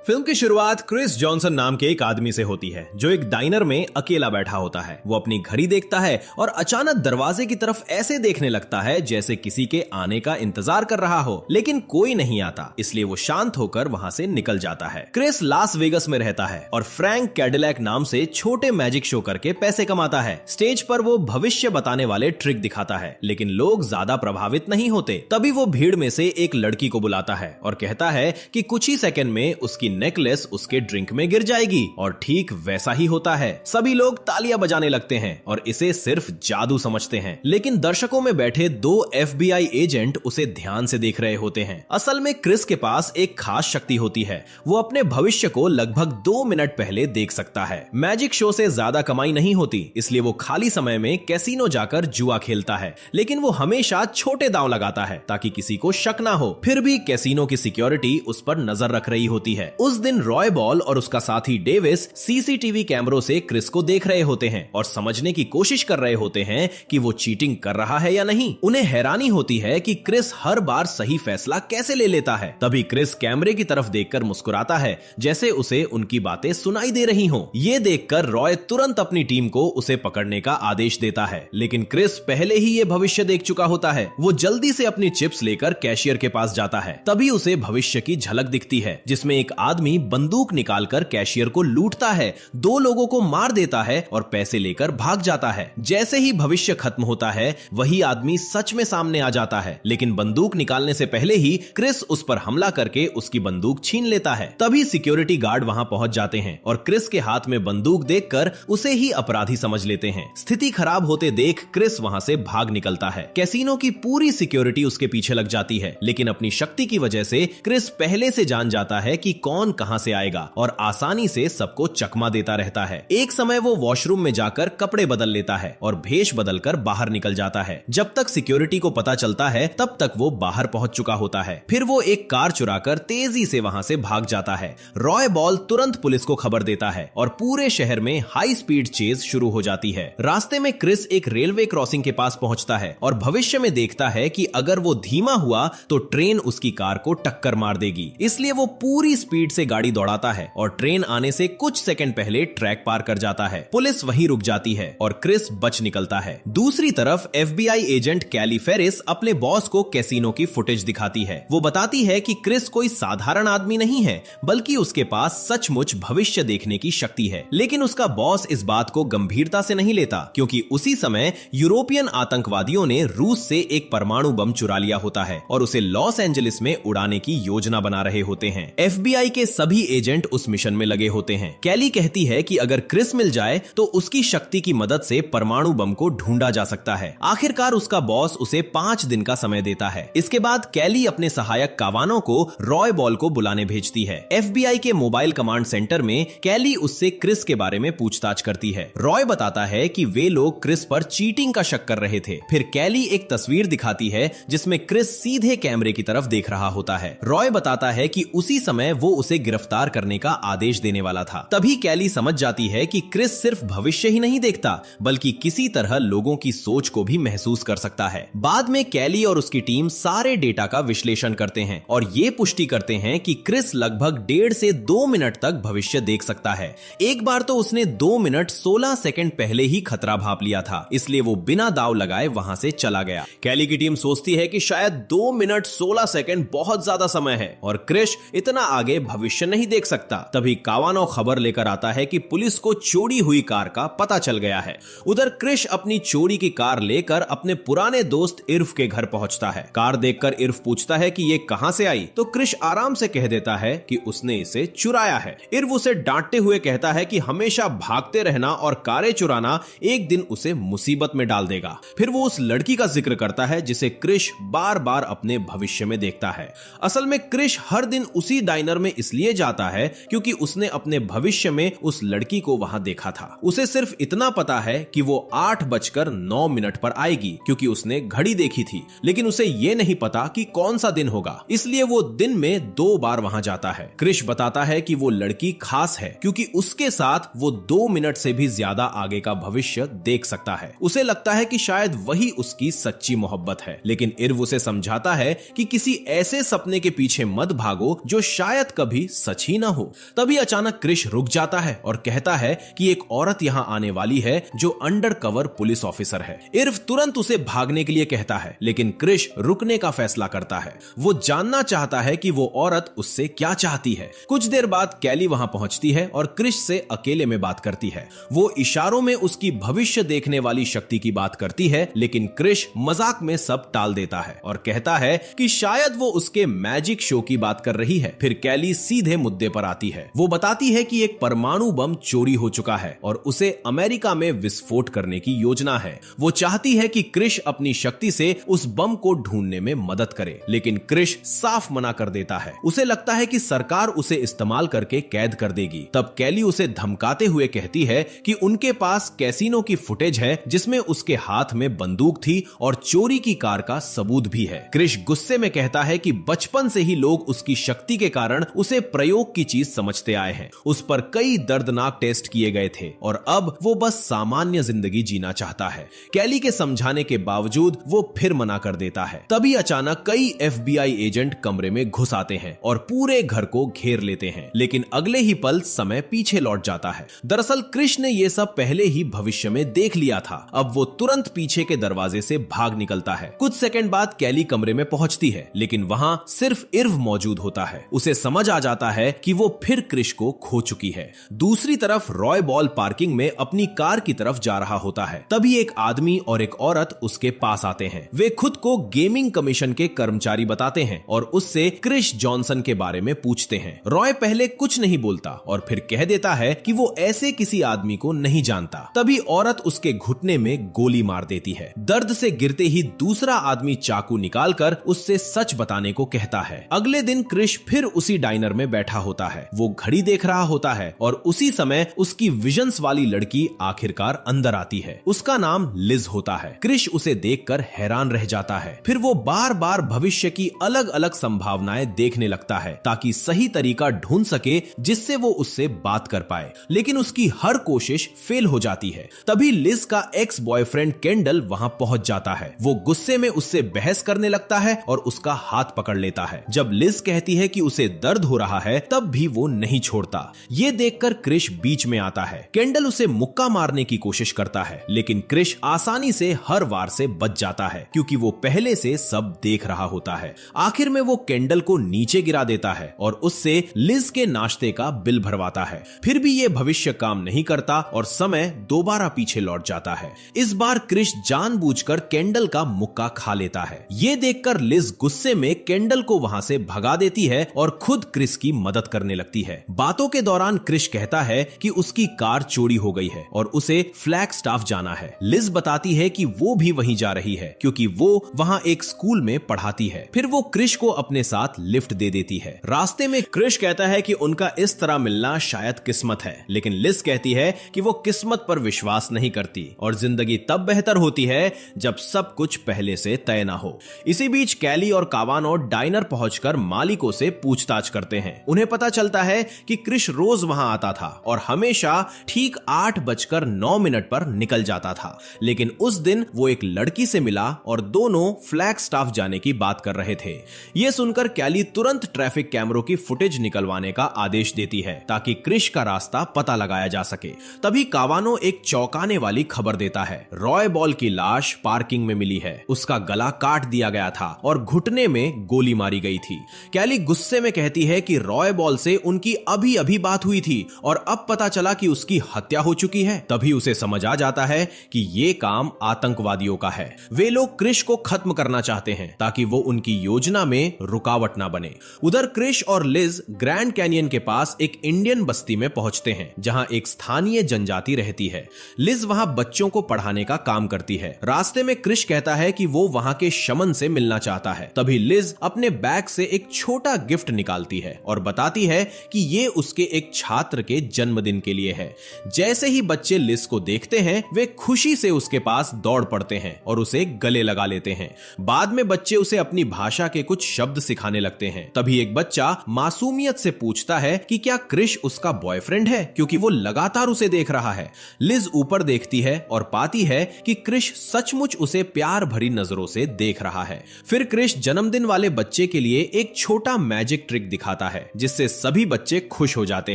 Film की शुरुआत Chris Johnson नाम के एक आदमी से होती है जो एक डाइनर में अकेला बैठा होता है। वो अपनी घड़ी देखता है और अचानक दरवाजे की तरफ ऐसे देखने लगता है जैसे किसी के आने का इंतजार कर रहा हो, लेकिन कोई नहीं आता, इसलिए वो शांत होकर वहां से निकल जाता है। क्रिस लास वेगस में रहता है और फ्रैंक कैडिलैक नाम से छोटे मैजिक शो करके पैसे कमाता है। स्टेज पर वो भविष्य बताने वाले ट्रिक दिखाता है, लेकिन लोग ज्यादा प्रभावित नहीं होते। तभी वो भीड़ में से एक लड़की को बुलाता है और कहता है कि कुछ ही सेकंड में उसकी नेकलेस उसके ड्रिंक में गिर जाएगी, और ठीक वैसा ही होता है। सभी लोग तालियां बजाने लगते हैं और इसे सिर्फ जादू समझते हैं, लेकिन दर्शकों में बैठे दो FBI एजेंट उसे ध्यान से देख रहे होते हैं। असल में क्रिस के पास एक खास शक्ति होती है, वो अपने भविष्य को लगभग 2 मिनट पहले देख सकता है। मैजिक शो से ज्यादा कमाई नहीं होती, इसलिए वो खाली समय में कैसीनो जाकर जुआ खेलता है, लेकिन वो हमेशा छोटे दांव लगाता है ताकि किसी को शक ना हो। फिर भी कैसीनो की सिक्योरिटी उस पर नजर रख रही होती है। उस दिन रॉय बॉल और उसका साथी डेविस CCTV कैमरों से क्रिस को देख रहे होते हैं और समझने की कोशिश कर रहे होते हैं कि वो चीटिंग कर रहा है या नहीं। उन्हें हैरानी होती है कि क्रिस हर बार सही फैसला कैसे ले लेता है। तभी क्रिस कैमरे की तरफ देखकर मुस्कुराता है, जैसे उसे उनकी बातें सुनाई दे रही हों। ये देखकर रॉय तुरंत अपनी टीम को उसे पकड़ने का आदेश देता है, लेकिन क्रिस पहले ही ये भविष्य देख चुका होता है। वो जल्दी से अपनी चिप्स लेकर कैशियर के पास जाता है। तभी उसे भविष्य की झलक दिखती है, जिसमें एक आदमी बंदूक निकालकर कैशियर को लूटता है, 2 लोगों को मार देता है और पैसे लेकर भाग जाता है। जैसे ही भविष्य खत्म होता है, वही आदमी सच में सामने आ जाता है, लेकिन बंदूक निकालने से पहले ही क्रिस उस पर हमला करके उसकी बंदूक छीन लेता है। तभी सिक्योरिटी गार्ड वहां पहुंच जाते हैं और क्रिस के हाथ में बंदूक देखकर उसे ही अपराधी समझ लेते हैं। स्थिति खराब होते देख क्रिस वहां से भाग निकलता है। कैसीनो की पूरी सिक्योरिटी उसके पीछे लग जाती है, लेकिन अपनी शक्ति की वजह से क्रिस पहले से जान जाता है कि कौन कहां से आएगा और आसानी से सबको चकमा देता रहता है। एक समय वो वॉशरूम में जाकर कपड़े बदल लेता है और भेष बदलकर बाहर निकल जाता है। जब तक सिक्योरिटी को पता चलता है, तब तक वो बाहर पहुंच चुका होता है। फिर वो एक कार चुराकर तेजी से वहां से भाग जाता है। रॉय बॉल तुरंत पुलिस को खबर देता है और पूरे शहर में हाई स्पीड चेज शुरू हो जाती है। रास्ते में क्रिस एक रेलवे क्रॉसिंग के पास पहुंचता है और भविष्य में देखता है कि अगर वो धीमा हुआ तो ट्रेन उसकी कार को टक्कर मार देगी, इसलिए वो पूरी स्पीड से गाड़ी दौड़ाता है और ट्रेन आने से कुछ सेकंड पहले ट्रैक पार कर जाता है। पुलिस वहीं रुक जाती है और क्रिस बच निकलता है। दूसरी तरफ FBI एजेंट कैली फेरिस अपने बॉस को कैसीनो की फुटेज दिखाती है। वो बताती है कि क्रिस कोई साधारण आदमी नहीं है, बल्कि उसके पास सचमुच भविष्य देखने की शक्ति है। लेकिन उसका बॉस इस बात को गंभीरता से नहीं लेता, क्योंकि उसी समय यूरोपियन आतंकवादियों ने रूस से एक परमाणु बम चुरा लिया होता है और उसे लॉस एंजलिस में उड़ाने की योजना बना रहे होते हैं। FBI के सभी एजेंट उस मिशन में लगे होते हैं। कैली कहती है कि अगर क्रिस मिल जाए तो उसकी शक्ति की मदद से परमाणु बम को ढूंढा जा सकता है। आखिरकार उसका बॉस उसे 5 दिन का समय देता है। इसके बाद कैली अपने सहायक कावानो को रॉय बॉल को बुलाने भेजती है। FBI के मोबाइल कमांड सेंटर में कैली उससे क्रिस के बारे में पूछताछ करती है। रॉय बताता है कि वे लोग क्रिस पर चीटिंग का शक कर रहे थे। फिर कैली एक तस्वीर दिखाती है जिसमें क्रिस सीधे कैमरे की तरफ देख रहा होता है। रॉय बताता है कि उसी समय वो उसे गिरफ्तार करने का आदेश देने वाला था। तभी कैली समझ जाती है कि क्रिस सिर्फ भविष्य ही नहीं देखता, बल्कि किसी तरह लोगों की सोच को भी महसूस कर सकता है। बाद में कैली और उसकी टीम सारे डेटा का विश्लेषण करते हैं और ये पुष्टि करते हैं कि क्रिस लगभग 1.5 से 2 मिनट तक भविष्य देख सकता है। एक बार तो उसने 2 मिनट 16 सेकंड पहले ही खतरा भांप लिया था, इसलिए वो बिना दाव लगाए वहां से चला गया। कैली की टीम सोचती है कि शायद 2 मिनट 16 सेकंड बहुत ज्यादा समय है और क्रिस इतना आगे भविष्य नहीं देख सकता। तभी कावानो खबर लेकर आता है कि पुलिस को चोरी हुई कार का पता चल गया है। उधर क्रिस अपनी चोरी की कार लेकर अपने पुराने दोस्त इर्फ के घर पहुंचता है। कार देखकर इर्फ पूछता है कि ये कहां से आई, तो क्रिस आराम से कह देता है कि उसने इसे चुराया है। इर्फ उसे डांटते हुए कहता है कि हमेशा भागते रहना और कारें चुराना एक दिन उसे मुसीबत में डाल देगा। फिर वो उस लड़की का जिक्र करता है जिसे क्रिस बार बार अपने भविष्य में देखता है। असल में क्रिस हर दिन उसी डाइनर में इसलिए जाता है क्योंकि उसने अपने भविष्य में उस लड़की को वहां देखा था। उसे सिर्फ इतना पता है कि वो 8:09 पर आएगी, क्योंकि उसने घड़ी देखी थी, लेकिन उसे ये नहीं पता कि कौन सा दिन होगा, इसलिए वो दिन में 2 बार वहां जाता है। क्रिस बताता है कि वो लड़की खास है क्योंकि उसके साथ वो 2 मिनट से भी ज्यादा आगे का भविष्य देख सकता है। उसे लगता है कि शायद वही उसकी सच्ची मोहब्बत है, लेकिन इर्व उसे समझाता है कि किसी ऐसे सपने के पीछे मत भागो जो शायद कभी भी सच ही ना हो। तभी अचानक क्रिश रुक जाता है और कहता है कि एक औरत यहां आने वाली है जो अंडर कवर पुलिस ऑफिसर है। इर्व तुरंत उसे भागने के लिए कहता है, लेकिन क्रिश रुकने का फैसला करता है। वो जानना चाहता है कि वो औरत उससे क्या चाहती है। कुछ देर बाद कैली वहां पहुंचती है और क्रिश से अकेले में बात करती है। वो इशारों में उसकी भविष्य देखने वाली शक्ति की बात करती है, लेकिन क्रिश मजाक में सब टाल देता है और कहता है कि शायद वो उसके मैजिक शो की बात कर रही है। फिर कैली सीधे मुद्दे पर आती है। वो बताती है कि एक परमाणु बम चोरी हो चुका है और उसे अमेरिका में विस्फोट करने की योजना है। वो चाहती है कि क्रिश अपनी शक्ति से उस बम को ढूंढने में मदद करे, लेकिन क्रिश साफ मना कर देता है। उसे लगता है कि सरकार उसे इस्तेमाल करके कैद कर देगी। तब कैली उसे धमकाते हुए कहती है कि उनके पास कैसीनो की फुटेज है जिसमें उसके हाथ में बंदूक थी और चोरी की कार का सबूत भी है। क्रिश गुस्से में कहता है कि बचपन से ही लोग उसकी शक्ति के कारण उसे प्रयोग की चीज समझते आए हैं। उस पर कई दर्दनाक टेस्ट किए गए थे और अब वो बस सामान्य जिंदगी जीना चाहता है। कैली के समझाने के बावजूद वो फिर मना कर देता है। तभी अचानक कई FBI एजेंट कमरे में घुस आते हैं और पूरे घर को घेर लेते हैं, लेकिन अगले ही पल समय पीछे लौट जाता है। दरअसल क्रिश ने ये सब पहले ही भविष्य में देख लिया था। अब वो तुरंत पीछे के दरवाजे से भाग निकलता है। कुछ सेकंड बाद कैली कमरे में पहुंचती है, लेकिन वहां सिर्फ इर्व मौजूद होता है। उसे समझ आ जाता है कि वो फिर क्रिश को खो चुकी है। दूसरी तरफ रॉय बॉल पार्किंग में अपनी कार की तरफ जा रहा होता है। तभी एक आदमी और एक औरत उसके पास आते हैं। वे खुद को गेमिंग कमीशन के कर्मचारी बताते हैं और उससे क्रिश जॉनसन के बारे में पूछते हैं। रॉय पहले कुछ नहीं बोलता और फिर कह देता है कि वो ऐसे किसी आदमी को नहीं जानता। तभी औरत उसके घुटने में गोली मार देती है। दर्द से गिरते ही दूसरा आदमी चाकू निकालकर उससे सच बताने को कहता है। अगले दिन क्रिश फिर उसी डाइनर में बैठा होता है। वो घड़ी देख रहा होता है और उसी समय उसकी विजन्स वाली लड़की आखिरकार अंदर आती है। उसका नाम लिज होता है। क्रिश उसे देखकर हैरान रह जाता है। फिर वो बार बार भविष्य की अलग अलग संभावनाएं देखने लगता है ताकि सही तरीका ढूंढ सके जिससे वो उससे बात कर पाए, लेकिन उसकी हर कोशिश फेल हो जाती है। तभी लिज का एक्स बॉयफ्रेंड केंडल वहां पहुंच जाता है। वो गुस्से में उससे बहस करने लगता है और उसका हाथ पकड़ लेता है। जब लिज कहती है कि उसे दर्द हो रहा है, तब भी वो नहीं छोड़ता। ये देखकर क्रिश बीच में आता है। केंडल उसे मुक्का मारने की कोशिश करता है, लेकिन क्रिश आसानी से हर वार से बच जाता है क्योंकि वो पहले से सब देख रहा होता है। आखिर में वो केंडल को नीचे गिरा देता है और उससे लिज के नाश्ते का बिल भरवाता है। फिर भी ये भविष्य काम नहीं करता और समय दोबारा पीछे लौट जाता है। इस बार क्रिश जानबूझकर केंडल का मुक्का खा लेता है। ये देखकर लिज गुस्से में केंडल को वहां से भगा देती है और खुद क्रिश की मदद करने लगती है। बातों के दौरान क्रिश कहता है कि उसकी कार चोरी हो गई है और उसे फ्लैगस्टाफ जाना है। लिज बताती है कि वो भी वहीं जा रही है क्योंकि वो वहां एक स्कूल में पढ़ाती है। फिर वो क्रिश को अपने साथ लिफ्ट दे देती है। रास्ते में क्रिश कहता है कि उनका इस तरह मिलना शायद किस्मत है, लेकिन लिज कहती है कि वो किस्मत पर विश्वास नहीं करती और जिंदगी तब बेहतर होती है जब सब कुछ पहले से तय ना हो। इसी बीच कैली और कावानो डाइनर पहुंचकर मालिकों से पूछताछ करते हैं। उन्हें पता चलता है कि क्रिश रोज वहां आता था और हमेशा ठीक 8:09 पर निकल जाता था, लेकिन उस दिन वो एक लड़की से मिला और दोनों फ्लैगस्टाफ जाने की बात कर रहे थे। यह सुनकर कैली तुरंत ट्रैफिक कैमरों की फुटेज निकलवाने का आदेश देती है ताकि क्रिश का रास्ता पता लगाया जा सके। तभी कावानो एक चौंकाने वाली खबर देता है। रॉय बॉल की लाश पार्किंग में मिली है। उसका गला काट दिया गया था और घुटने में गोली मारी गई थी। कैली गुस्से में कहती है कि रॉय बॉल से उनकी अभी अभी बात हुई थी और अब पता चला कि उसकी हत्या हो चुकी है। तभी उसे समझ आ जाता है कि ये काम आतंकवादियों का है। वे लोग क्रिश को खत्म करना चाहते हैं ताकि वो उनकी योजना में रुकावट ना बने। उधर क्रिश और लिज ग्रैंड कैनियन के पास एक इंडियन बस्ती में पहुंचते हैं जहां एक स्थानीय जनजाति रहती है। लिज वहां बच्चों को पढ़ाने का काम करती है। रास्ते में क्रिश कहता है कि वो वहां के शमन से मिलना चाहता है। तभी लिज अपने बैग से एक छोटा गिफ्ट निकालती है और बताती है कि ये उसके एक छात्र के जन्मदिन के लिए है। जैसे ही बच्चे लिज को देखते हैं, वे खुशी से उसके पास दौड़ पड़ते हैं और उसे गले लगा लेते हैं। बाद में बच्चे उसे अपनी भाषा के कुछ शब्द सिखाने लगते हैं। तभी एक बच्चा मासूमियत से पूछता है कि क्या क्रिश उसका बॉयफ्रेंड है, क्योंकि वो लगातार उसे देख रहा है। लिज ऊपर देखती है और पाती है कि क्रिश सचमुच उसे प्यार भरी नजरों से देख रहा है। फिर क्रिश जन्मदिन वाले बच्चे के लिए एक छोटा मैजिक ट्रिक दिखाता दिखाता है, जिससे सभी बच्चे खुश हो जाते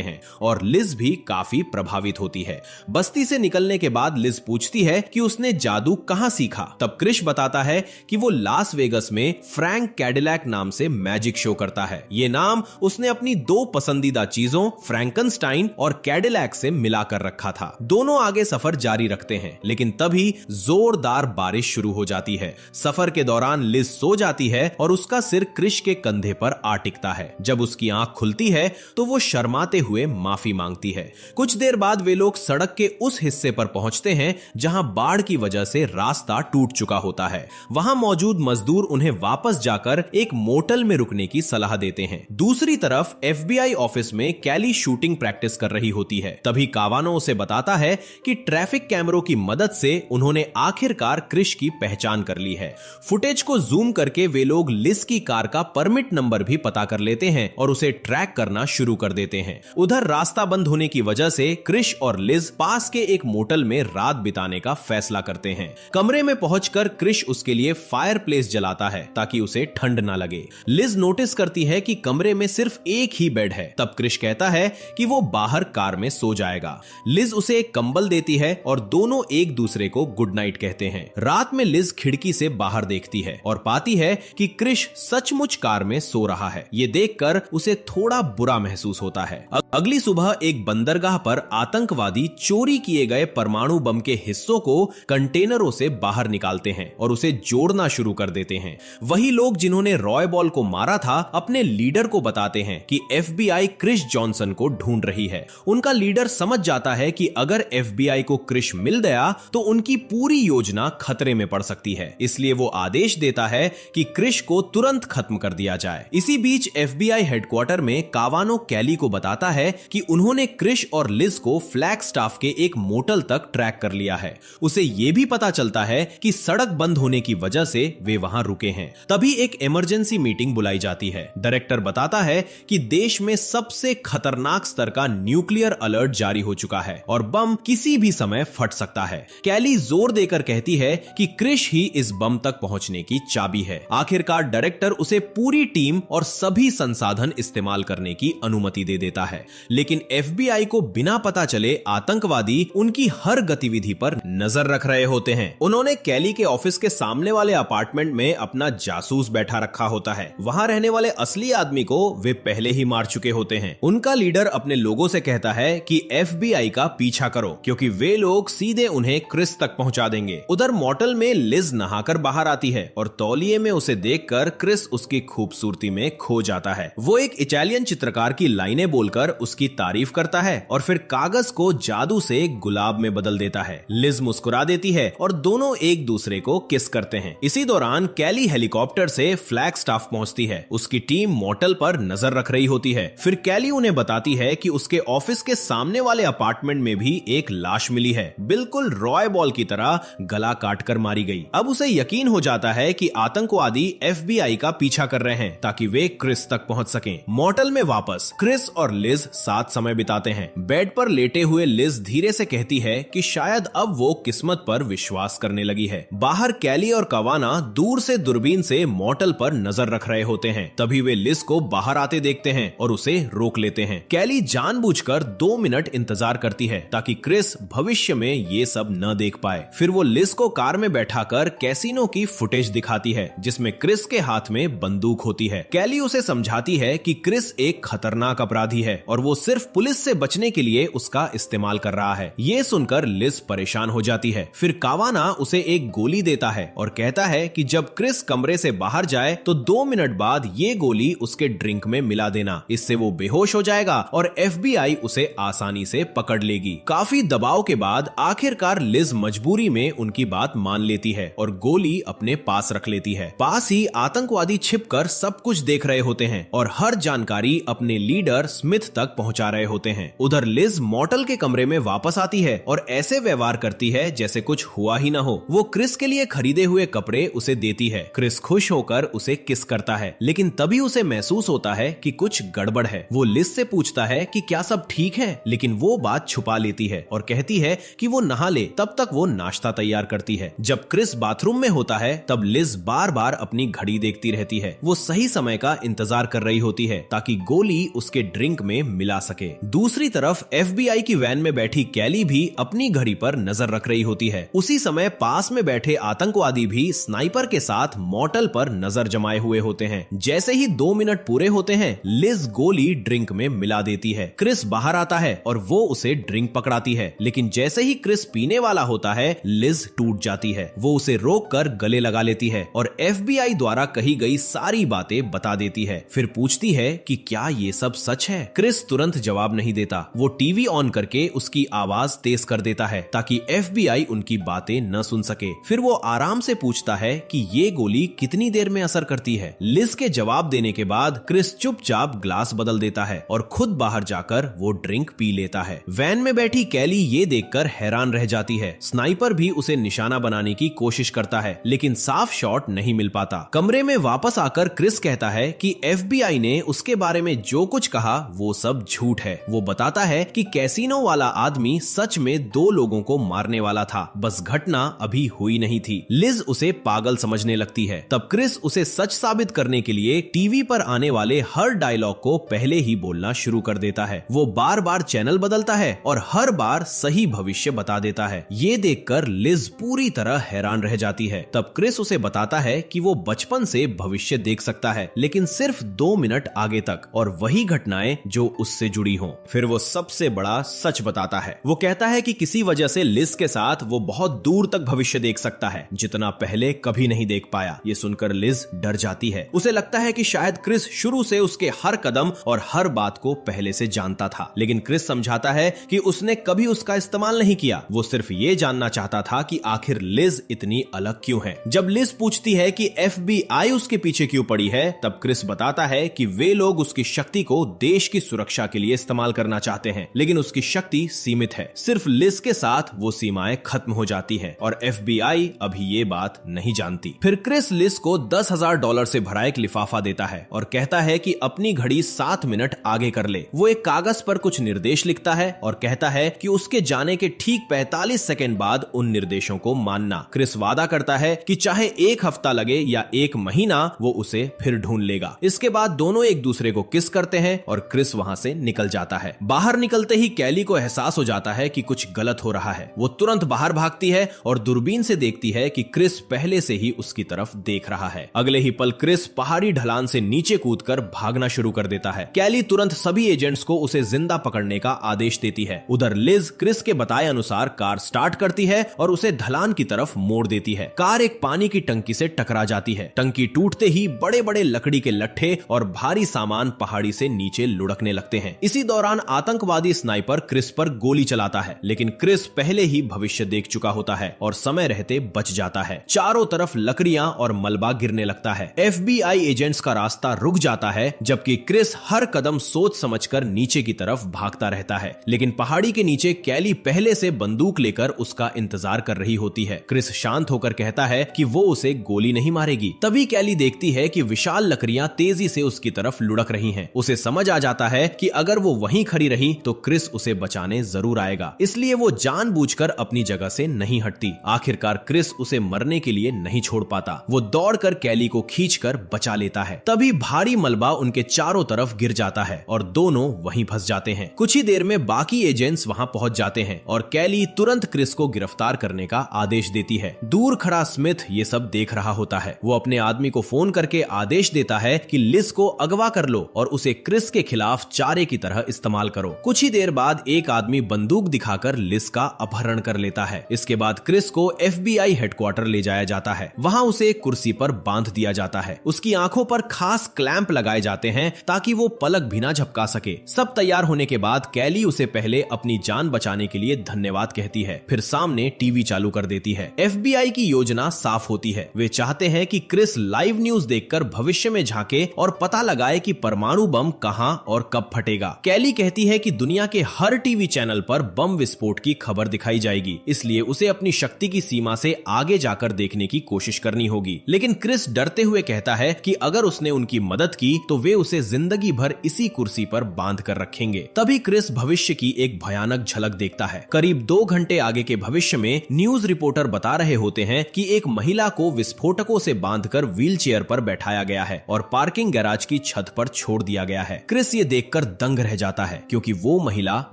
हैं और लिज भी काफी प्रभावित होती है। बस्ती से निकलने के बाद लिज पूछती है कि उसने जादू कहां सीखा। तब क्रिश बताता है कि वो लास वेगस में फ्रैंक कैडिलैक नाम से मैजिक शो करता है। ये नाम उसने अपनी दो पसंदीदा चीजों फ्रैंकनस्टाइन और कैडिलैक से मिलाकर रखा था। दोनों आगे सफर जारी रखते हैं, लेकिन तभी जोरदार बारिश शुरू हो जाती है। सफर के दौरान लिज सो जाती है और उसका सिर क्रिश के कंधे पर आ टिकता है। जब उसकी आंख खुलती है तो वो शर्माते हुए माफी मांगती है। कुछ देर बाद वे लोग सड़क के उस हिस्से पर पहुंचते हैं जहां बाढ़ की वजह से रास्ता टूट चुका होता है। वहां मौजूद मजदूर उन्हें वापस जाकर एक मोटल में रुकने की सलाह देते हैं। दूसरी तरफ FBI ऑफिस में कैली शूटिंग प्रैक्टिस कर रही होती है। तभी कावानो उसे बताता है कि ट्रैफिक कैमरों की मदद से उन्होंने आखिरकार क्रिश की पहचान कर ली है। फुटेज को जूम करके वे लोग लिज की कार का परमिट नंबर भी पता कर लेते हैं और उसे ट्रैक करना शुरू कर देते हैं। उधर रास्ता बंद होने की वजह से क्रिश और लिज पास के एक मोटल में रात बिताने का फैसला करते हैं। कमरे में पहुंचकर क्रिश उसके लिए फायर प्लेस जलाता है ताकि उसे ठंड ना लगे। लिज नोटिस करती है कि कमरे में सिर्फ एक ही बेड है। तब क्रिश कहता है कि वो बाहर कार में सो जाएगा। लिज उसे एक कंबल देती है और दोनों एक दूसरे को गुड नाइट कहते हैं। रात में लिज खिड़की से बाहर देखती है और पाती है कि क्रिश सचमुच कार में सो रहा है। ये देखकर उसे थोड़ा बुरा महसूस होता है। अगली सुबह एक बंदरगाह पर आतंकवादी चोरी किए गए परमाणु बम के हिस्सों को कंटेनरों से बाहर निकालते हैं और उसे जोड़ना शुरू कर देते हैं। वही लोग जिन्होंने रॉय बॉल को मारा था अपने लीडर को बताते हैं कि FBI क्रिश जॉनसन को ढूंढ रही है। उनका लीडर समझ जाता है कि अगर FBI को क्रिश मिल गया तो उनकी पूरी योजना खतरे में पड़ सकती है, इसलिए वो आदेश देता है कि क्रिश को तुरंत खत्म कर दिया जाए। इसी बीच FBI हेडक्वार्टर में कावानो कैली को बताता है कि उन्होंने क्रिश और लिज को फ्लैगस्टाफ के एक मोटल तक ट्रैक कर लिया है। उसे यह भी पता चलता है कि सड़क बंद होने की वजह से वे वहां रुके हैं। तभी एक इमरजेंसी मीटिंग बुलाई जाती है। डायरेक्टर बताता है कि देश में सबसे खतरनाक स्तर का न्यूक्लियर अलर्ट जारी हो चुका है और बम किसी भी समय फट सकता है। कैली जोर देकर कहती है कि क्रिश ही इस बम तक पहुंचने की चाबी है। आखिरकार डायरेक्टर उसे पूरी टीम और सभी संसाधन इस्तेमाल करने की अनुमति दे देता है, लेकिन FBI को बिना पता चले आतंकवादी उनकी हर गतिविधि पर नजर रख रहे होते हैं। उन्होंने कैली के ऑफिस के सामने वाले अपार्टमेंट में अपना जासूस बैठा रखा होता है। वहां रहने वाले असली आदमी को वे पहले ही मार चुके होते हैं। उनका लीडर अपने लोगों से कहता है कि FBI का पीछा करो, क्योंकि वे लोग सीधे उन्हें क्रिस तक पहुंचा देंगे। उधर मोटल में लिज नहाकर बाहर आती है और तौलिए में उसे देखकर क्रिस उसकी खूबसूरती में खो जाता है। वो एक इटालियन चित्रकार की लाइनें बोलकर उसकी तारीफ करता है और फिर कागज को जादू से गुलाब में बदल देता है। लिज मुस्कुरा देती है और दोनों एक दूसरे को किस करते हैं। इसी दौरान कैली हेलीकॉप्टर से फ्लैगस्टाफ पहुंचती है। उसकी टीम मोटल पर नजर रख रही होती है। फिर कैली उन्हें बताती है कि उसके ऑफिस के सामने वाले अपार्टमेंट में भी एक लाश मिली है, बिल्कुल रॉय बॉल की तरह गला काटकर मारी गई। अब उसे यकीन हो जाता है कि आतंकवादी FBI का पीछा कर रहे हैं ताकि वे क्रिस तक पहुंच सकें। मोटल में वापस क्रिस और लिज साथ समय बिताते हैं। बेड पर लेटे हुए लिज धीरे से कहती है कि शायद अब वो किस्मत पर विश्वास करने लगी है। बाहर कैली और कवाना दूर से दूरबीन से मोटल पर नजर रख रहे होते हैं। तभी वे लिज को बाहर आते देखते हैं और उसे रोक लेते हैं। कैली जानबूझकर 2 मिनट इंतजार करती है ताकि क्रिस भविष्य में ये सब न देख पाए। फिर वो लिज को कार में बैठाकर कैसीनो की फुटेज दिखाती है जिसमें क्रिस के हाथ में बंदूक होती है। कैली उसे समझाती है कि क्रिस एक खतरनाक अपराधी है और वो सिर्फ पुलिस से बचने के लिए उसका इस्तेमाल कर रहा है। ये सुनकर लिज परेशान हो जाती है। फिर कावाना उसे एक गोली देता है और कहता है कि जब क्रिस कमरे से बाहर जाए तो 2 मिनट बाद ये गोली उसके ड्रिंक में मिला देना, इससे वो बेहोश हो जाएगा और FBI उसे आसानी से पकड़ लेगी। काफी दबाव के बाद आखिरकार लिज मजबूरी में उनकी बात मान लेती है और गोली अपने पास रख लेती है। पास ही आतंकवादी छिपकर सब कुछ देख रहे होते हैं और हर जानकारी अपने लीडर स्मिथ तक तक पहुंचा रहे होते हैं। उधर लिज मॉर्टल के कमरे में वापस आती है और ऐसे व्यवहार करती है जैसे कुछ हुआ ही ना हो। वो क्रिस के लिए खरीदे हुए कपड़े उसे देती है। क्रिस खुश होकर उसे किस करता है, लेकिन तभी उसे महसूस होता है कि कुछ गड़बड़ है। वो लिज से पूछता है कि क्या सब ठीक है, लेकिन वो बात छुपा लेती है और कहती है कि वो नहा ले। तब तक वो नाश्ता तैयार करती है। जब क्रिस बाथरूम में होता है तब लिज बार बार अपनी घड़ी देखती रहती है। वो सही समय का इंतजार कर रही होती है ताकि गोली उसके ड्रिंक में मिला सके। दूसरी तरफ FBI की वैन में बैठी कैली भी अपनी घड़ी पर नजर रख रही होती है। उसी समय पास में बैठे आतंकवादी भी स्नाइपर के साथ मॉर्टल पर नजर जमाए हुए होते हैं। जैसे ही 2 मिनट पूरे होते हैं, लिज गोली ड्रिंक में मिला देती है। क्रिस बाहर आता है और वो उसे ड्रिंक पकड़ाती है, लेकिन जैसे ही क्रिस पीने वाला होता है, लिज टूट जाती है। वो उसे रोककर गले लगा लेती है और FBI द्वारा कही गई सारी बातें बता देती है। फिर पूछती है कि क्या ये सब सच है। क्रिस तुरंत जवाब नहीं देता। वो टीवी ऑन करके उसकी आवाज तेज कर देता है ताकि FBI उनकी बातें न सुन सके। फिर वो आराम से पूछता है कि ये गोली कितनी देर में असर करती है। लिज के जवाब देने के बाद क्रिस चुपचाप ग्लास बदल देता है और खुद बाहर जाकर वो ड्रिंक पी लेता है। वैन में बैठी कैली ये देखकर हैरान रह जाती है। स्नाइपर भी उसे निशाना बनाने की कोशिश करता है, लेकिन साफ शॉट नहीं मिल पाता। कमरे में वापस आकर क्रिस कहता है कि FBI ने उसके बारे में जो कुछ कहा वो सब झूठ है। वो बताता है कि कैसीनो वाला आदमी सच में 2 लोगों को मारने वाला था, बस घटना अभी हुई नहीं थी। लिज उसे पागल समझने लगती है। तब क्रिस उसे सच साबित करने के लिए टीवी पर आने वाले हर डायलॉग को पहले ही बोलना शुरू कर देता है। वो बार बार चैनल बदलता है और हर बार सही भविष्य बता देता है। ये देखकर लिज पूरी तरह हैरान रह जाती है। तब क्रिस उसे बताता है कि वो बचपन से भविष्य देख सकता है, लेकिन सिर्फ 2 मिनट आगे तक, और वही घटनाएं जो उससे जुड़ी हों। फिर वो सबसे बड़ा सच बताता है। वो कहता है कि किसी वजह से लिज के साथ वो बहुत दूर तक भविष्य देख सकता है, जितना पहले कभी नहीं देख पाया। ये सुनकर लिज डर जाती है। उसे लगता है कि शायद क्रिस शुरू से उसके हर कदम और हर बात को पहले से जानता था, लेकिन क्रिस समझाता है कि उसने कभी उसका इस्तेमाल नहीं किया। वो सिर्फ ये जानना चाहता था कि आखिर लिज इतनी अलग क्यों है। जब लिज पूछती है कि FBI उसके पीछे क्यों पड़ी है, तब क्रिस बताता है कि वे लोग उसकी शक्ति को देश की सुरक्षा के लिए इस्तेमाल करना चाहते हैं, लेकिन उसकी शक्ति सीमित है। सिर्फ लिज के साथ वो सीमाएं खत्म हो जाती है और FBI अभी ये बात नहीं जानती। फिर क्रिस लिज को $10,000 से भरा एक लिफाफा देता है और कहता है कि अपनी घड़ी 7 मिनट आगे कर ले। वो एक कागज पर कुछ निर्देश लिखता है और कहता है कि उसके जाने के ठीक 45 सेकंड बाद उन निर्देशों को मानना। क्रिस वादा करता है कि चाहे 1 हफ्ता लगे या 1 महीना, वो उसे फिर ढूंढ लेगा। इसके बाद दोनों एक दूसरे को किस करते हैं और क्रिस वहां से निकल जाता है। बाहर निकलते ही कैली को एहसास हो जाता है कि कुछ गलत हो रहा है। वो तुरंत बाहर भागती है और दूरबीन से देखती है कि क्रिस पहले से ही उसकी तरफ देख रहा है। अगले ही पल क्रिस पहाड़ी ढलान से नीचे कूदकर भागना शुरू कर देता है। कैली तुरंत सभी एजेंट्स को उसे जिंदा पकड़ने का आदेश देती है। उधर लिज क्रिस के बताए अनुसार कार स्टार्ट करती है और उसे ढलान की तरफ मोड़ देती है। कार एक पानी की टंकी से टकरा जाती है। टंकी टूटते ही बड़े बड़े लकड़ी के लट्ठे और भारी सामान पहाड़ी से नीचे लुढ़कने लगते हैं। इसी दौरान आतंकवादी स्नाइपर क्रिस पर गोली चलाता है, लेकिन क्रिस पहले ही भविष्य देख चुका होता है और समय रहते बच जाता है। चारों तरफ लकड़ियां और मलबा गिरने लगता है। FBI एजेंट्स का रास्ता रुक जाता है, जबकि क्रिस हर कदम सोच समझकर नीचे की तरफ भागता रहता है। लेकिन पहाड़ी के नीचे कैली पहले से बंदूक लेकर उसका इंतजार कर रही होती है। क्रिस शांत होकर कहता है कि वो उसे गोली नहीं मारेगी। तभी कैली देखती है कि विशाल लकड़ियां तेजी से उसकी तरफ लुढ़क रही हैं। उसे समझ आ जाता है कि अगर वो वहीं खड़ी रही तो क्रिस उसे बचाने जरूर आएगा, इसलिए वो जानबूझकर अपनी जगह से नहीं हटती। आखिरकार क्रिस उसे मरने के लिए नहीं छोड़ पाता। वो दौड़कर कैली को खींचकर बचा लेता है। तभी भारी मलबा उनके चारों तरफ गिर जाता है और दोनों वहीं फंस जाते हैं। कुछ ही देर में बाकी एजेंट्स वहां पहुंच जाते हैं और कैली तुरंत क्रिस को गिरफ्तार करने का आदेश देती है। दूर खड़ा स्मिथ ये सब देख रहा होता है। वो अपने आदमी को फोन करके आदेश देता है कि लिज को अगवा कर लो और उसे क्रिस के खिलाफ चारे की तरह इस्तेमाल करो। कुछ ही देर बाद एक आदमी बंदूक दिखाकर लिज का अपहरण कर लेता है। इसके बाद क्रिस को FBI हेडक्वार्टर ले जाया जाता है। वहां उसे एक कुर्सी पर बांध दिया जाता है। उसकी आंखों पर खास क्लैंप लगाए जाते हैं ताकि वो पलक भी ना झपका सके। सब तैयार होने के बाद कैली उसे पहले अपनी जान बचाने के लिए धन्यवाद कहती है, फिर सामने टीवी चालू कर देती है। FBI की योजना साफ होती है। वे चाहते हैं कि क्रिस लाइव न्यूज देखकर भविष्य में झांके और पता लगाए कि परमाणु बम कहां और कब फटेगा। कैली कहती है कि दुनिया के हर टीवी चैनल पर बम विस्फोट की खबर दिखाई जाएगी, इसलिए उसे अपनी शक्ति की सीमा से आगे जाकर देखने की कोशिश करनी होगी। लेकिन क्रिस डरते हुए कहता है कि अगर उसने उनकी मदद की तो वे उसे जिंदगी भर इसी कुर्सी पर बांध कर रखेंगे। तभी क्रिस भविष्य की एक भयानक झलक देखता है। करीब 2 घंटे आगे के भविष्य में न्यूज रिपोर्टर बता रहे होते हैं कि एक महिला को विस्फोटकों से बांधकर व्हीलचेयर पर बैठाया गया है और पार्किंग गैराज की छत पर छोड़ दिया गया है। क्रिस ये देखकर दंग रह जाता है, क्योंकि वो महिला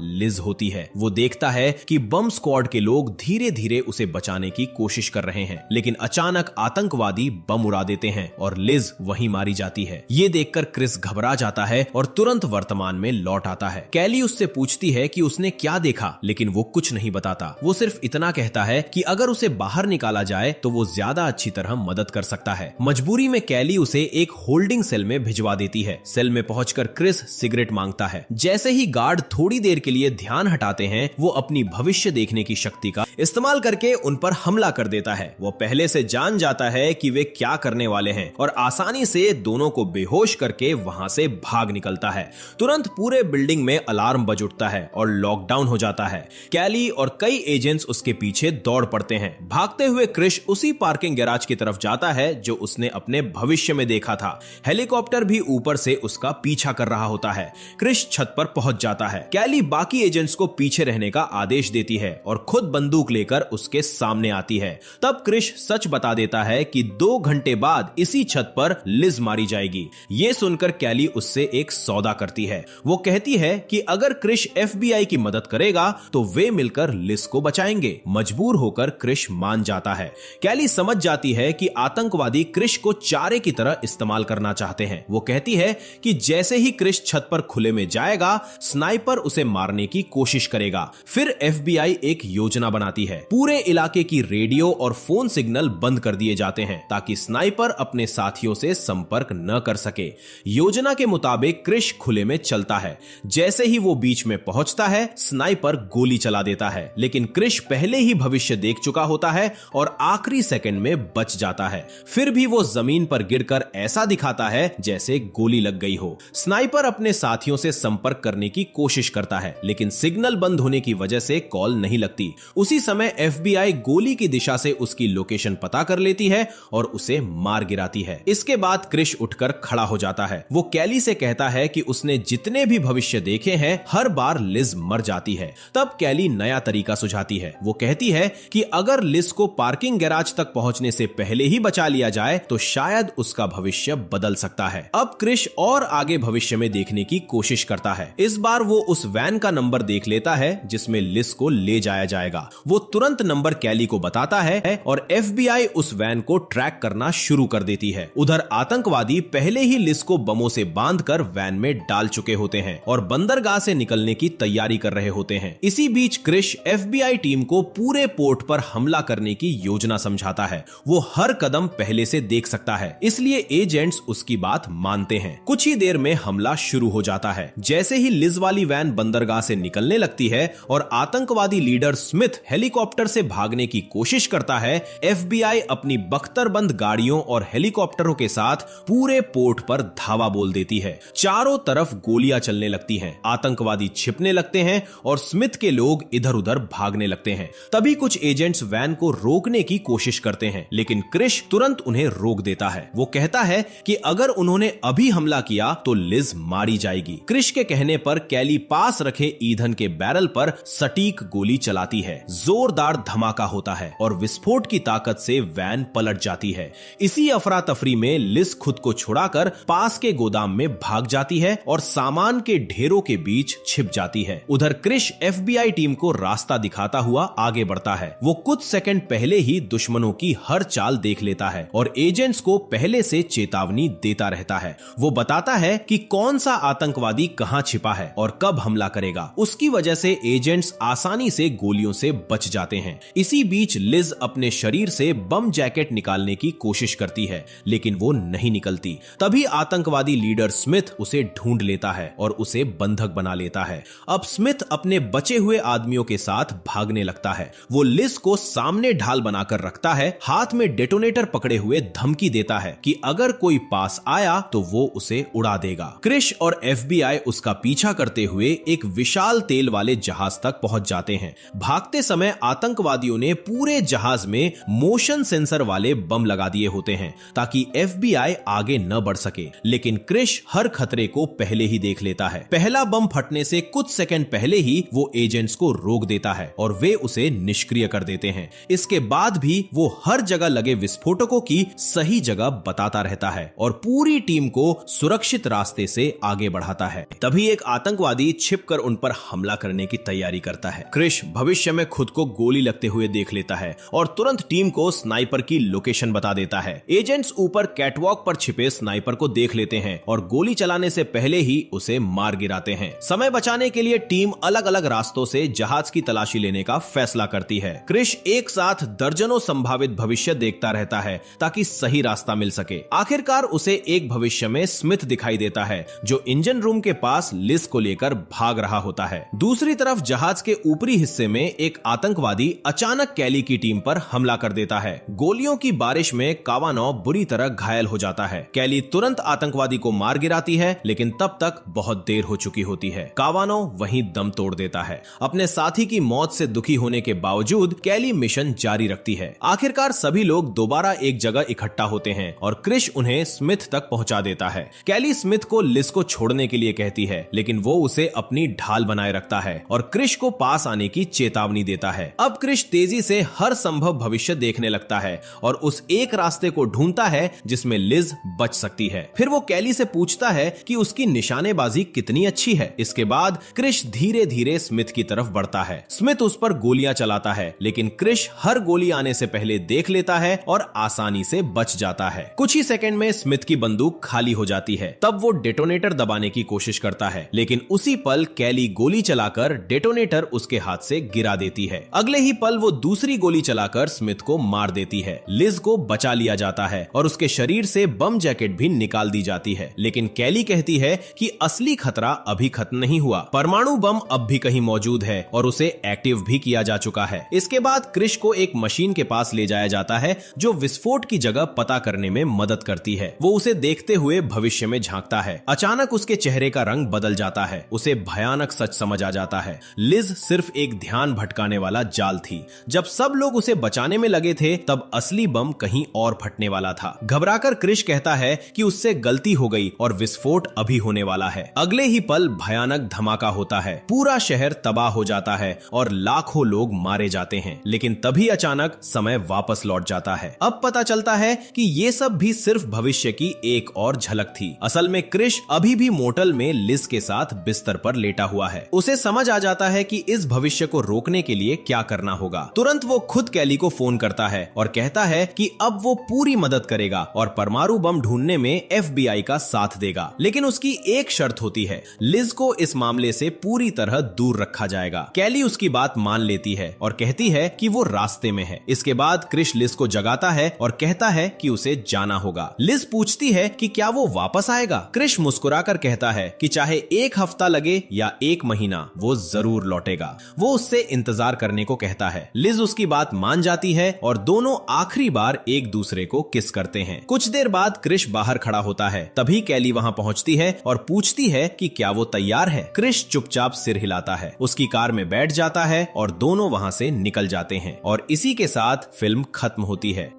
लिज होती है। वो देखता है कि बम स्क्वाड के लोग धीरे धीरे उसे बचाने की कोशिश कर रहे हैं, लेकिन अचानक आतंकवादी बम उड़ा देते हैं और लिज वहीं मारी जाती है। ये देखकर क्रिस घबरा जाता है और तुरंत वर्तमान में लौट आता है। कैली उससे पूछती है कि उसने क्या देखा, लेकिन वो कुछ नहीं बताता। वो सिर्फ इतना कहता है कि अगर उसे बाहर निकाला जाए तो वो ज्यादा अच्छी तरह मदद कर सकता है। मजबूरी में कैली उसे एक होल्डिंग सेल में भिजवा देती है। सेल में पहुंचकर क्रिस सिगरेट मांगता है। जैसे ही गार्ड थोड़ी देर के लिए ध्यान हटाते हैं, वो अपनी भविष्य देखने की शक्ति का इस्तेमाल करके उन पर हमला कर देता है। वो पहले से जान जाता है कि वे क्या करने वाले हैं और आसानी से दोनों को बेहोश करके वहां से भाग निकलता है। तुरंत पूरे बिल्डिंग में अलार्म बज उठता है और लॉकडाउन हो जाता है। कैली और कई एजेंट्स उसके पीछे दौड़ पड़ते हैं। भागते हुए क्रिश उसी पार्किंग गैराज की तरफ जाता है जो उसने अपने भविष्य में देखा था। हेलीकॉप्टर भी ऊपर से उसका पीछा कर रहा होता है। क्रिश छत पर पहुंच जाता है। कैली बाकी एजेंट्स को पीछे रहने का आदेश देती है और खुद बंदूक लेकर उसके सामने आती है। तब क्रिश सच बता देता है कि 2 घंटे बाद इसी छत पर लिज मारी जाएगी। ये सुनकर कैली उससे एक सौदा करती है। वो कहती है कि अगर क्रिश FBI की मदद करेगा तो वे मिलकर लिज को बचाएंगे। मजबूर होकर क्रिश मान जाता है। कैली समझ जाती है कि आतंकवादी क्रिश को चारे की तरह इस्तेमाल करना चाहते हैं। वो कहती है कि जैसे ही क्रिश छत पर खुले में जाएगा, स्नाइपर उसे मारने की कोशिश करेगा। फिर FBI एक योजना बनाती है। पूरे इलाके की रेडियो और फोन सिग्नल बंद कर दिए जाते हैं ताकि स्नाइपर अपने साथियों से संपर्क न कर सके। योजना के मुताबिक क्रिश खुले में चलता है। जैसे ही वो बीच में पहुंचता है, स्नाइपर गोली चला देता है, लेकिन क्रिश पहले ही भविष्य देख चुका होता है और आखिरी सेकंड में बच जाता है। फिर भी वो जमीन पर गिरकर ऐसा दिखाता है जैसे गोली लग गई हो। स्नाइपर अपने साथियों से संपर्क करने की कोशिश करता है, लेकिन सिग्नल बंद होने की वजह से कॉल नहीं लगती। उसी समय FBI गोली की दिशा से उसकी लोकेशन पता कर लेती है और उसे मार गिराती है। इसके बाद क्रिश उठकर खड़ा हो जाता है। वो कैली से कहता है कि उसने जितने भी भविष्य देखे हैं, हर बार लिज मर जाती है। तब कैली नया तरीका सुझाती है। वो कहती है कि अगर लिज को पार्किंग गैराज तक पहुंचने से पहले ही बचा लिया जाए तो शायद उसका भविष्य बदल सकता है। अब क्रिश और आगे भविष्य में देखने की कोशिश करता है। इस बार वो उस वैन का नंबर देख लेता है जिसमें लिज को ले जाया जाएगा। वो तुरंत नंबर कैली को बताता है और FBI उस वैन को ट्रैक करना शुरू कर देती है। उधर आतंकवादी पहले ही लिज को बमों से बांधकर वैन में डाल चुके होते हैं और बंदरगाह से निकलने की तैयारी कर रहे होते हैं। इसी बीच क्रिश FBI टीम को पूरे पोर्ट पर हमला करने की योजना समझाता है। वो हर कदम पहले से देख सकता है, इसलिए एजेंट्स उसकी बात मानते हैं। कुछ ही देर में हमला शुरू हो जाता है। जैसे ही लिज वाली वैन बंदरगाह से निकलने लगती है और आतंकवादी लीडर स्मिथ हेलीकॉप्टर से भागने की कोशिश करता है, FBI अपनी बख्तरबंद गाड़ियों और हेलीकॉप्टरों के साथ पूरे पोर्ट पर धावा बोल देती है। चारों तरफ गोलियां चलने लगती हैं। आतंकवादी छिपने लगते हैं और स्मिथ के लोग इधर उधर भागने लगते हैं। तभी कुछ एजेंट्स वैन को रोकने की कोशिश करते हैं, लेकिन क्रिश तुरंत उन्हें रोक देता है। वो कहता है कि अगर उन्होंने अभी हमला किया तो लिज मारी जाएगी। क्रिश के कहने पर कैली पास रखे ईंधन के बैरल पर सटीक गोली चलाती है। जोरदार धमाका होता है और विस्फोट की ताकत से वैन पलट जाती है। इसी अफरा तफरी में लिज खुद को छुड़ाकर पास के गोदाम में भाग जाती है और सामान के ढेरों के बीच छिप जाती है। उधर क्रिश FBI टीम को रास्ता दिखाता हुआ आगे बढ़ता है। वो कुछ सेकंड पहले ही दुश्मनों की हर चाल देख लेता है और एजेंट्स को पहले से चेतावनी देता रहता है। वो बताता है कि कौन सा आतंकवादी कहां छिपा है और कब हमला करेगा। उसकी वजह से एजेंट्स आसानी से गोलियों से बच जाते हैं। इसी बीच लिज अपने शरीर से बम जैकेट निकालने की कोशिश करती है, लेकिन वो नहीं निकलती। तभी आतंकवादी लीडर स्मिथ उसे ढूंढ लेता है और उसे बंधक बना लेता है। अब स्मिथ अपने बचे हुए आदमियों के साथ भागने लगता है। वो लिज को सामने ढाल बनाकर रखता है, हाथ में डेटोनेटर पकड़े हुए धमकी देता है कि अगर कोई पास आया तो वो उसे उड़ा देगा। क्रिश और FBI उसका पीछा करते हुए एक विशाल तेल वाले जहाज तक पहुंच जाते हैं। भागते समय आतंकवादियों ने पूरे जहाज में मोशन सेंसर वाले बम लगा दिए होते हैं ताकि FBI आगे न बढ़ सके, लेकिन क्रिश हर खतरे को पहले ही देख लेता है। पहला बम फटने से कुछ सेकंड पहले ही वो एजेंट्स को रोक देता है और वे उसे निष्क्रिय कर देते हैं। इसके बाद भी वो हर जगह लगे विस्फोटकों की सही जगह बताता रहता है और पूरी टीम को सुरक्षित रास्ते से आगे बढ़ाता है। तभी एक आतंकवादी छिपकर उन पर हमला करने की तैयारी करता है। क्रिश भविष्य में खुद को गोली लगते हुए देख लेता है और तुरंत टीम को स्नाइपर की लोकेशन बता देता है। एजेंट्स ऊपर कैटवॉक पर छिपे स्नाइपर को देख लेते हैं और गोली चलाने से पहले ही उसे मार गिराते हैं। समय बचाने के लिए टीम अलग अलग रास्तों से जहाज की तलाशी लेने का फैसला करती है। क्रिश एक साथ दर्जनों संभावित भविष्य देखता रहता है ताकि सही रास्ता मिल सके। आखिरकार उसे एक भविष्य में स्मिथ दिखाई देता है जो इंजन रूम के पास लिज को लेकर भाग रहा होता है। दूसरी तरफ जहाज के ऊपरी हिस्से में एक आतंकवादी अचानक कैली की टीम पर हमला कर देता है। गोलियों की बारिश में कावानो बुरी तरह घायल हो जाता है। कैली तुरंत आतंकवादी को मार गिराती है, लेकिन तब तक बहुत देर हो चुकी होती है। कावानो वहीं दम तोड़ देता है। अपने साथी की मौत से दुखी होने के बावजूद कैली मिशन जारी रखती है। आखिरकार सभी लोग दोबारा एक जगह इकट्ठा होते हैं और क्रिश उन्हें स्मिथ तक पहुंचा देता है। कैली स्मिथ को लिज को छोड़ने के लिए कहती है, लेकिन वो उसे अपनी ढाल बनाए रखता है और क्रिश को पास आने की चेतावनी देता है। अब क्रिश तेजी से हर संभव भविष्य देखने लगता है और उस एक रास्ते को ढूंढता है जिसमें लिज बच सकती है। फिर वो कैली से पूछता है कि उसकी निशानेबाजी कितनी अच्छी है। इसके बाद क्रिश धीरे धीरे स्मिथ की तरफ बढ़ता है। स्मिथ उस पर गोलियां चलाता है, लेकिन क्रिश हर गोली आने से पहले देख लेता है और आसानी से बच जाता है। कुछ ही सेकंड में स्मिथ की बंदूक खाली हो जाती है। तब वो डेटोनेटर दबाने की कोशिश करता है, लेकिन उसी पल कैली गोली चलाकर डेटोनेटर उसके हाथ से गिरा देती है। अगले ही पल वो दूसरी गोली चलाकर स्मिथ को मार देती है। लिज को बचा लिया जाता है और उसके शरीर से बम जैकेट भी निकाल दी जाती है, लेकिन कैली कहती है कि असली खतरा अभी खत्म नहीं हुआ। परमाणु बम अब भी कहीं मौजूद है और उसे एक्टिव भी किया जा चुका है। इसके बाद क्रिश को एक मशीन के पास ले जाया जाता है जो विस्फोट की जगह पता करने में मदद करती है। वो उसे देखते हुए भविष्य में झांकता है। अचानक उसके चेहरे का रंग बदल जाता है। उसे भयानक सच समझ आ जाता है। लिज सिर्फ एक ध्यान भटकाने वाला जाल थी। जब सब लोग उसे बचाने में लगे थे तब असली बम कहीं और फटने वाला था। घबराकर क्रिश कहता है कि उससे गलती हो गई और विस्फोट अभी होने वाला है। अगले ही पल भयानक धमाका होता है। पूरा शहर तबाह हो जाता है और लाखों लोग मारे जाते हैं, लेकिन तभी अचानक समय वापस लौट जाता है। अब पता चलता है कि ये सब भी सिर्फ भविष्य की एक और झलक थी। असल में क्रिश अभी भी मोटल में लिज के साथ बिस्तर पर लेटा हुआ है। उसे समझ आ जाता है कि इस भविष्य को रोकने के लिए क्या करना होगा। तुरंत वो खुद कैली को फोन करता है और कहता है कि अब वो पूरी मदद करेगा और परमाणु बम ढूंढने में FBI का साथ देगा, लेकिन उसकी एक शर्त होती है, लिज को इस मामले से पूरी तरह दूर रखा जाएगा। कैली उसकी बात मान लेती है और कहती है कि वो रास्ते में है। इसके बाद क्रिश लिज को जगाता है और कहता है कि उसे जाना होगा। लिज पूछती है कि क्या वो वापस आएगा। क्रिश मुस्कुराकर कहता है कि चाहे एक हफ्ता लगे या एक महीना, वो जरूर लौटेगा। वो उससे इंतजार करने को कहता है। लिज उसकी बात मान जाती है और दोनों आखिरी बार एक दूसरे को किस करते हैं। कुछ देर बाद क्रिश बाहर खड़ा होता है। तभी कैली वहां पहुंचती है और पूछती है कि क्या वो तैयार है। क्रिश चुपचाप सिर हिलाता है, उसकी कार में बैठ जाता है और दोनों वहां से निकल जाते हैं और इसी के साथ फिल्म खत्म होती है।